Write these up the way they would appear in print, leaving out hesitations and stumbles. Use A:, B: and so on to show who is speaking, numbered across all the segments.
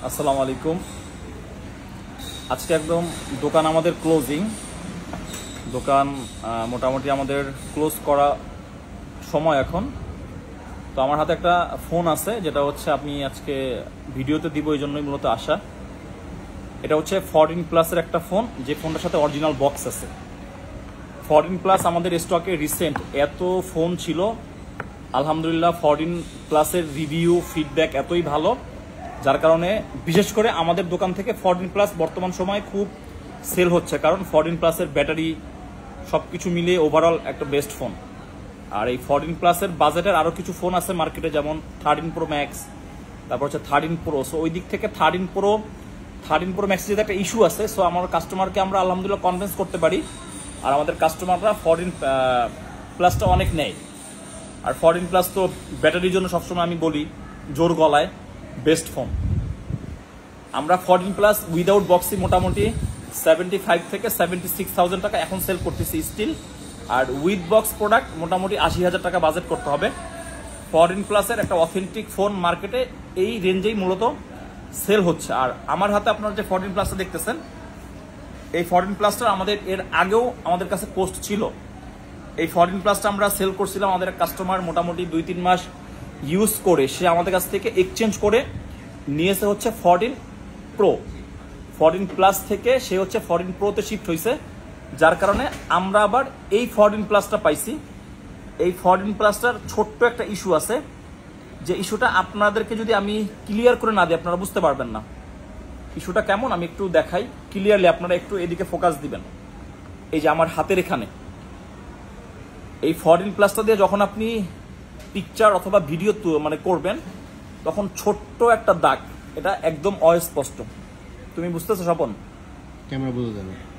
A: আসসালামু আলাইকুম। আজকে একদম দোকান আমাদের ক্লোজিং। দোকান মোটামুটি আমাদের ক্লোজ করা সময় এখন। তো আমার হাতে একটা ফোন আছে, যেটা হচ্ছে আমি আজকে ভিডিওতে দিব, এই জন্যই মূলত আসা। এটা হচ্ছে 14 প্লাসের একটা ফোন, যে ফোনটার সাথে অরিজিনাল বক্স আছে। 14 প্লাস আমাদের স্টকে রিসেন্ট এত ফোন ছিল, আলহামদুলিল্লাহ 14 প্লাসের রিভিউ ফিডব্যাক এতই ভালো, যার কারণে বিশেষ করে আমাদের দোকান থেকে 14 প্লাস বর্তমান সময়ে খুব সেল হচ্ছে, কারণ 14 প্লাসের ব্যাটারি সব কিছু মিলিয়ে ওভারঅল একটা বেস্ট ফোন। আর এই 14 প্লাসের বাজেটের আরও কিছু ফোন আছে মার্কেটে, যেমন 13 প্রো ম্যাক্স, তারপর হচ্ছে 13 প্রো। সো ওই দিক থেকে 13 প্রো ম্যাক্সের যেটা একটা ইস্যু আছে, সো আমার কাস্টমারকে আমরা আলহামদুলিল্লাহ কনভিন্স করতে পারি। আর আমাদের কাস্টমাররা 14 প্লাসটা অনেক নেয়। আর 14 প্লাস তো ব্যাটারির জন্য সবসময় আমি বলি জোর গলায় বেস্ট ফোন। আমরা 14 প্লাস উইদাউট বক্সই মোটামুটি 75 থেকে 76,000 টাকা এখন সেল করতেছি স্টিল। আর উইথ বক্স প্রোডাক্ট মোটামুটি 80,000 টাকা বাজেট করতে হবে। 14 প্লাসের একটা অথেন্টিক ফোন মার্কেটে এই রেঞ্জেই মূলত সেল হচ্ছে। আর আমার হাতে আপনারা যে 14 প্লাসটা দেখতেছেন, এই 14 প্লাসটা আমাদের এর আগেও আমাদের কাছে পোস্ট ছিল। এই 14 প্লাসটা আমরা সেল করছিলাম, আমাদের কাস্টমার মোটামুটি 2-3 মাস ইউজ করে সে আমাদের কাছ থেকে এক্সচেঞ্জ করে নিয়েছে হচ্ছে 14 প্রো। 14 প্লাস থেকে সে হচ্ছে 14 প্রোতে শিফট হয়েছে, যার কারণে আমরা আবার এই 14 প্লাসটা পাইছি। এই 14 প্লাসটার ছোট্ট একটা ইস্যু আছে, যে ইস্যুটা আপনাদেরকে যদি আমি ক্লিয়ার করে না দিই আপনারা বুঝতে পারবেন না। ইস্যুটা কেমন আমি একটু দেখাই ক্লিয়ারলি, আপনারা একটু এদিকে ফোকাস দিবেন। এই যে আমার হাতের এখানে এই 14 প্লাসটা দিয়ে যখন আপনি পিকচার অথবা ভিডিও করবেন, তখন ছোট্ট একটা দাগ, এটা একদম অস্পষ্ট। তুমি বুঝতেছো স্বপন?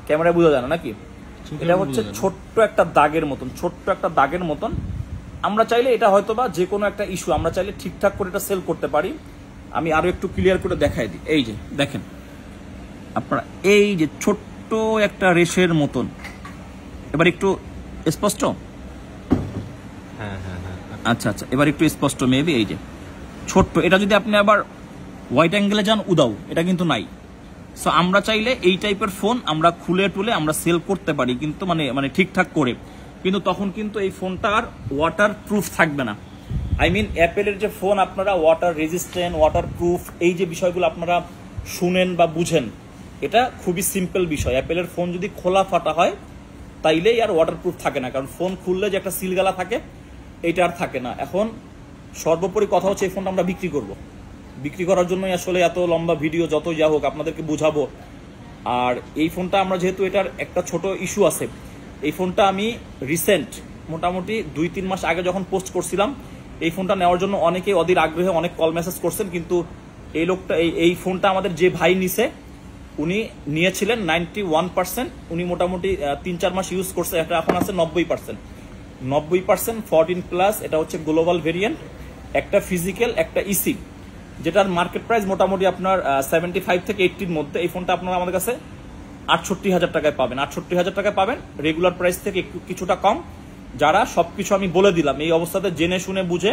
A: ক্যামেরায় বোঝা যায় না নাকি? এটা হচ্ছে ছোট্ট একটা দাগের মতন। আমরা চাইলে এটা হয়তোবা যে কোনো একটা ইস্যু আমরা চাইলে ঠিকঠাক করে এটা সেল করতে পারি। আমি আরো একটু ক্লিয়ার করে দেখাই দিই। এই যে দেখেন আপনারা, এই যে ছোট্ট একটা রেশের মতন, এবার একটু স্পষ্ট। আচ্ছা, এবার একটু স্পষ্ট মেবি। এই যে ছোট্ট, এটা যদি আপনি আবার হোয়াইট অ্যাঙ্গেলে যান উদাও, এটা কিন্তু নাই। সো আমরা চাইলে এই টাইপের ফোন আমরা খুলে টুলে আমরা সেল করতে পারি, কিন্তু মানে ঠিকঠাক করে, কিন্তু তখন কিন্তু এই ফোনটা আর ওয়াটার প্রুফ থাকবে না। আই মিন অ্যাপেলের যে ফোন আপনারা ওয়াটার রেজিস্ট্যান্ট, ওয়াটার প্রুফ, এই যে বিষয়গুলো আপনারা শুনেন বা বুঝেন, এটা খুবই সিম্পল বিষয়। অ্যাপেলের ফোন যদি খোলা ফাটা হয় তাইলেই আর ওয়াটার প্রুফ থাকে না, কারণ ফোন খুললে যে একটা সিলগালা থাকে এইটা আর থাকে না। এখন সর্বোপরি কথা হচ্ছে এই ফোনটা আমরা বিক্রি করব। বিক্রি করার জন্যই আসলে এত লম্বা ভিডিও, যতই যা হোক আপনাদেরকে বুঝাবো। আর এই ফোনটা আমরা যেহেতু এটার একটা ছোট ইস্যু আছে, এই ফোনটা আমি রিসেন্ট মোটামুটি 2-3 মাস আগে যখন পোস্ট করছিলাম, এই ফোনটা নেওয়ার জন্য অনেকেই অধীর আগ্রহে অনেক কল মেসেজ করছেন, কিন্তু এই লোকটা এই ফোনটা আমাদের যে ভাই নিছে উনি নিয়েছিলেন 91%। উনি মোটামুটি 3-4 মাস ইউজ করছে, এটা এখন আছে 90%। 90% 14 প্লাস, এটা হচ্ছে গ্লোবাল ভেরিয়েন্ট, একটা ফিজিক্যাল একটা ইসি, যেটার মার্কেট প্রাইস মোটামুটি আপনার 75 থেকে 80-র মধ্যে। এই ফোনটা আপনারা আমাদের কাছে 68,000 টাকায় পাবেন। 68,000 টাকায় পাবেন, রেগুলার প্রাইস থেকে কিছুটা কম। যারা সবকিছু আমি বলে দিলাম এই অবস্থাতে জেনে শুনে বুঝে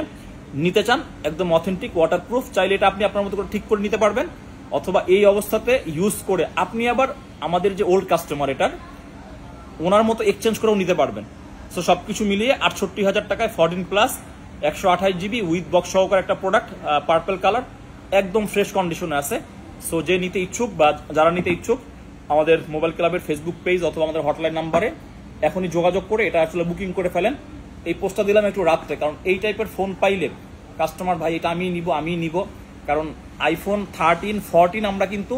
A: নিতে চান, একদম অথেন্টিক ওয়াটারপ্রুফ, চাইলে এটা আপনি আপনার মতো করে ঠিক করে নিতে পারবেন, অথবা এই অবস্থাতে ইউজ করে আপনি আবার আমাদের যে ওল্ড কাস্টমার এটার ওনার মতো এক্সচেঞ্জ করেও নিতে পারবেন। সো সবকিছু মিলিয়ে 68,000 টাকায় 14 প্লাস 128 জিবি উইথ বক্স সহকারে একটা প্রোডাক্ট, পার্পল কালার, একদম ফ্রেশ কন্ডিশনে আছে। সো যে নিতে ইচ্ছুক বা যারা নিতে ইচ্ছুক, আমাদের মোবাইল ক্লাবের ফেসবুক পেজ অথবা আমাদের হটলাইন নাম্বারে এখনই যোগাযোগ করে এটা আসলে বুকিং করে ফেলেন। এই পোস্টটা দিলাম একটু রাত্রে, কারণ এই টাইপের ফোন পাইলে কাস্টমার ভাই এটা আমি নিব, কারণ আইফোন 13, 14 আমরা কিন্তু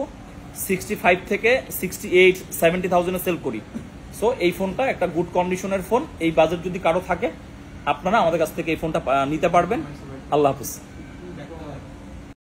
A: 65 থেকে 68-70,000 সেল করি। সো এই ফোনটা একটা গুড কন্ডিশনের ফোন। এই বাজেট যদি কারো থাকে আপনারা আমাদের কাছ থেকে এই ফোনটা নিতে পারবেন। আল্লাহ হাফিজ।